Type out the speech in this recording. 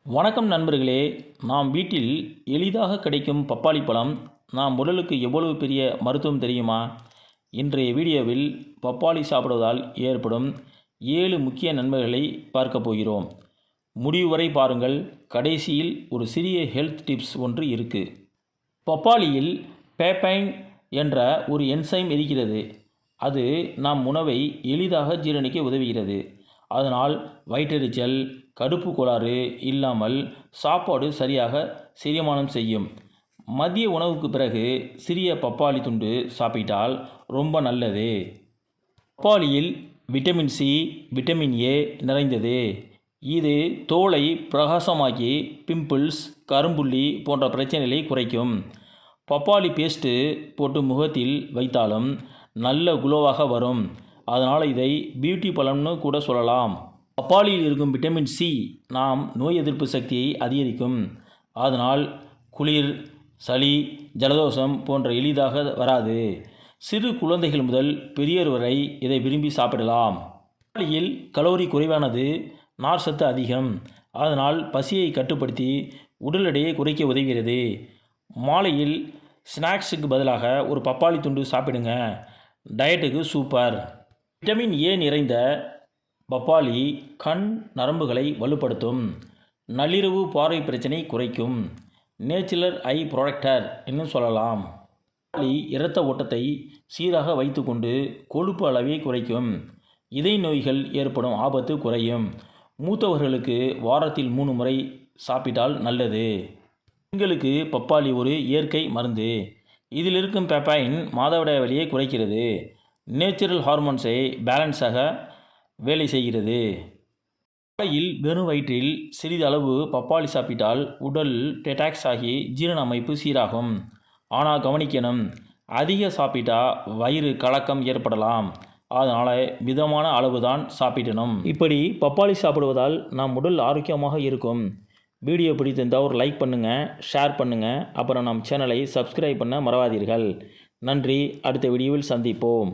வணக்கம் நண்பர்களே. நாம் வீட்டில் எளிதாக கிடைக்கும் பப்பாளி பழம் நாம் உடலுக்கு எவ்வளவு பெரிய மருத்துவம் தெரியுமா? இன்றைய வீடியோவில் பப்பாளி சாப்பிடுவதால் ஏற்படும் 7 முக்கிய நன்மைகளை பார்க்க போகிறோம். முடிவு வரை பாருங்கள். கடைசியில் ஒரு சிறிய ஹெல்த் டிப்ஸ் ஒன்று இருக்குது. பப்பாளியில் பேப்பைன் என்ற ஒரு என்சைம் இருக்கிறது. அது நம் உணவை எளிதாக ஜீரணிக்க உதவுகிறது. அதனால் வயிற்றெரிச்சல், கடுப்பு கோளாறு இல்லாமல் சாப்பாடு சரியாக செரிமானம் செய்யும். மதிய உணவுக்கு பிறகு சிறிய பப்பாளி துண்டு சாப்பிட்டால் ரொம்ப நல்லது. பப்பாளியில் விட்டமின் சி, விட்டமின் ஏ நிறைந்தது. இது தோலை பிரகாசமாக்கி பிம்பிள்ஸ், கரும்புள்ளி போன்ற பிரச்சனைகளை குறைக்கும். பப்பாளி பேஸ்ட்டு போட்டு முகத்தில் வைத்தாலும் நல்ல குளோவாக வரும். அதனால் இதை பியூட்டி பழம்னு கூட சொல்லலாம். பப்பாளியில் இருக்கும் விட்டமின் சி நாம் நோய் எதிர்ப்பு சக்தியை அதிகரிக்கும். அதனால் குளிர், சளி, ஜலதோஷம் போன்ற எளிதாக வராது. சிறு குழந்தைகள் முதல் பெரியோர் வரை இதை விரும்பி சாப்பிடலாம். பப்பாளியில் கலோரி குறைவானது, நார்ச்சத்து அதிகம். அதனால் பசியை கட்டுப்படுத்தி உடல் எடையை குறைக்க உதவுகிறது. மாலையில் ஸ்நாக்ஸுக்கு பதிலாக ஒரு பப்பாளி துண்டு சாப்பிடுங்க. டயட்டுக்கு சூப்பர். விட்டமின் ஏ நிறைந்த பப்பாளி கண் நரம்புகளை வலுப்படுத்தும். நள்ளிரவு பார்வை பிரச்சனை குறைக்கும். நேச்சுரல் ஐ ப்ரொடெக்டர் என்று சொல்லலாம். பப்பாளி இரத்த ஓட்டத்தை சீராக வைத்துக்கொண்டு கொழுப்பு அளவை குறைக்கும். இதய நோய்கள் ஏற்படும் ஆபத்து குறையும். மூத்தவர்களுக்கு வாரத்தில் 3 முறை சாப்பிட்டால் நல்லது. பெண்களுக்கு பப்பாளி ஒரு இயற்கை மருந்து. இதில் இருக்கும் பேப்பைன் மாதவிடாய் வலியை குறைக்கிறது. நேச்சுரல் ஹார்மோன்ஸை பேலன்ஸாக வேலை செய்கிறது. காலையில் வெறும் வயிற்றில் சிறிதளவு பப்பாளி சாப்பிட்டால் உடல் டெடாக்ஸ் ஆகி ஜீரண அமைப்பு சீராகும். ஆனால் கவனிக்கணும், அதிக சாப்பிட்டா வயிறு கலக்கம் ஏற்படலாம். அதனால் மிதமான அளவு தான் சாப்பிடணும். இப்படி பப்பாளி சாப்பிடுவதால் நம் உடல் ஆரோக்கியமாக இருக்கும். வீடியோ பிடித்திருந்தால் ஒரு லைக் பண்ணுங்கள், ஷேர் பண்ணுங்கள். அப்புறம் நம் சேனலை சப்ஸ்கிரைப் பண்ண மறவாதீர்கள். நன்றி. அடுத்த வீடியோவில் சந்திப்போம்.